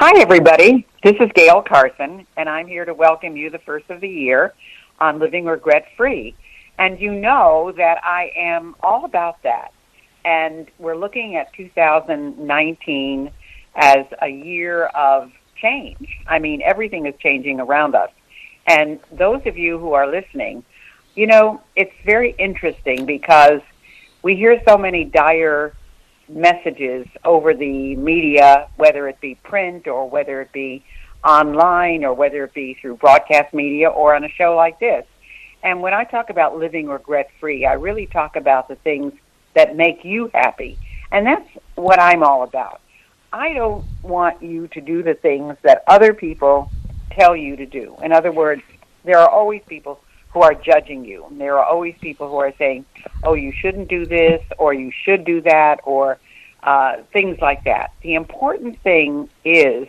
Hi, everybody. This is Gail Carson, and I'm here to welcome you the first of the year on Living Regret Free. And you know that I am all about that. And we're looking at 2019 as a year of change. I mean, everything is changing around us. And those of you who are listening, you know, it's very interesting because we hear so many dire messages over the media, whether it be print or whether it be online or whether it be through broadcast media or on a show like this. And when I talk about living regret-free, I really talk about the things that make you happy. And that's what I'm all about. I don't want you to do the things that other people tell you to do. In other words, there are always people who are judging you. And there are always people who are saying, oh, you shouldn't do this, or you should do that, or things like that. The important thing is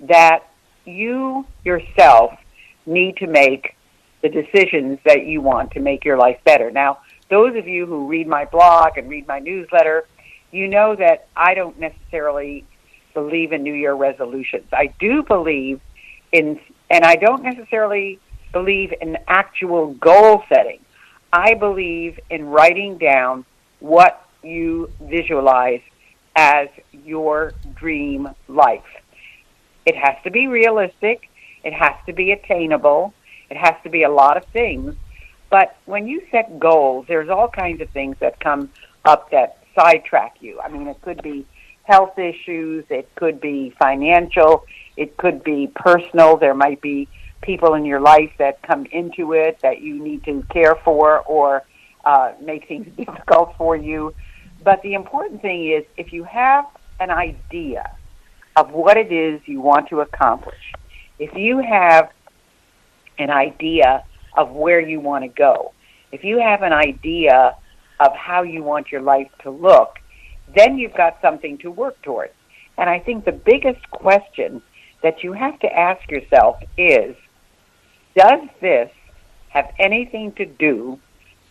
that you yourself need to make the decisions that you want to make your life better. Now, those of you who read my blog and read my newsletter, you know that I don't necessarily believe in New Year resolutions. I do believe in, and I don't necessarily believe in actual goal setting. I believe in writing down what you visualize as your dream life. It has to be realistic. It has to be attainable. It has to be a lot of things. But when you set goals, there's all kinds of things that come up that sidetrack you. I mean, it could be health issues. It could be financial. It could be personal. There might be people in your life that come into it that you need to care for or make things difficult for you. But the important thing is, if you have an idea of what it is you want to accomplish, if you have an idea of where you want to go, if you have an idea of how you want your life to look, then you've got something to work towards. And I think the biggest question that you have to ask yourself is, does this have anything to do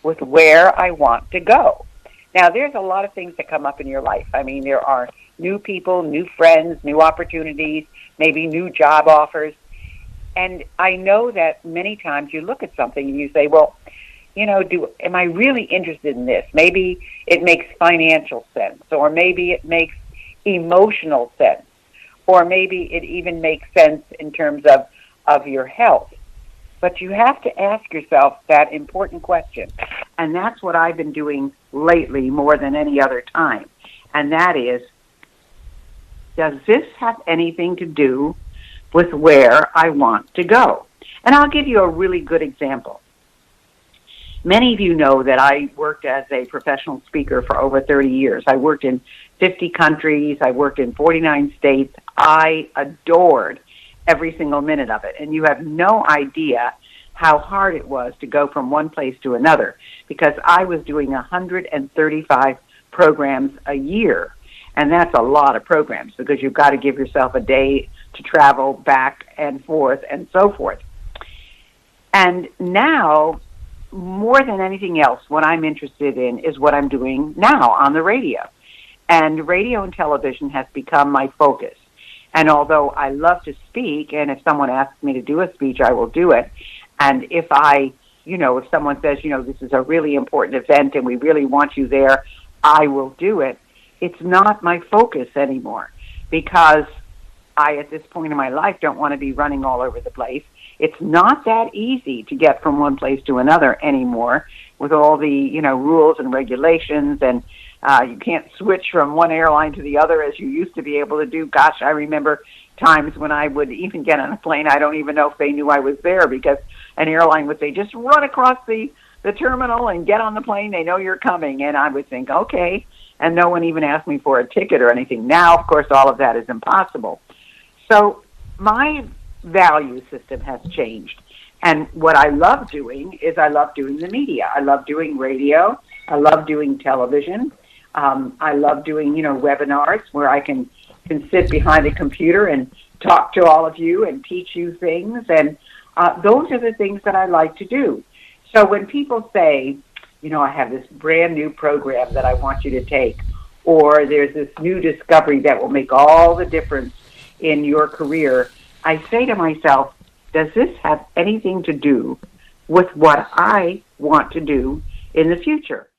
with where I want to go? Now, there's a lot of things that come up in your life. I mean, there are new people, new friends, new opportunities, maybe new job offers. And I know that many times you look at something and you say, well, you know, am I really interested in this? Maybe it makes financial sense, or maybe it makes emotional sense, or maybe it even makes sense in terms of your health. But you have to ask yourself that important question. And that's what I've been doing lately more than any other time. And that is, does this have anything to do with where I want to go? And I'll give you a really good example. Many of you know that I worked as a professional speaker for over 30 years. I worked in 50 countries. I worked in 49 states. I adored every single minute of it. And you have no idea how hard it was to go from one place to another, because I was doing 135 programs a year. And that's a lot of programs, because you've got to give yourself a day to travel back and forth and so forth. And now, more than anything else, what I'm interested in is what I'm doing now on the radio. And radio and television has become my focus. And although I love to speak, and if someone asks me to do a speech, I will do it. And if if someone says, this is a really important event and we really want you there, I will do it. It's not my focus anymore, because I, at this point in my life, don't want to be running all over the place. It's not that easy to get from one place to another anymore with all the, rules and regulations, and you can't switch from one airline to the other as you used to be able to do. Gosh, I remember times when I would even get on a plane, I don't even know if they knew I was there, because an airline would say, just run across the terminal and get on the plane. They know you're coming. And I would think, okay. And no one even asked me for a ticket or anything. Now, of course, all of that is impossible. So my value system has changed. And what I love doing is I love doing the media. I love doing radio. I love doing television. I love doing, webinars where I can sit behind a computer and talk to all of you and teach you things. And those are the things that I like to do. So when people say, I have this brand new program that I want you to take, or there's this new discovery that will make all the difference in your career, I say to myself, does this have anything to do with what I want to do in the future?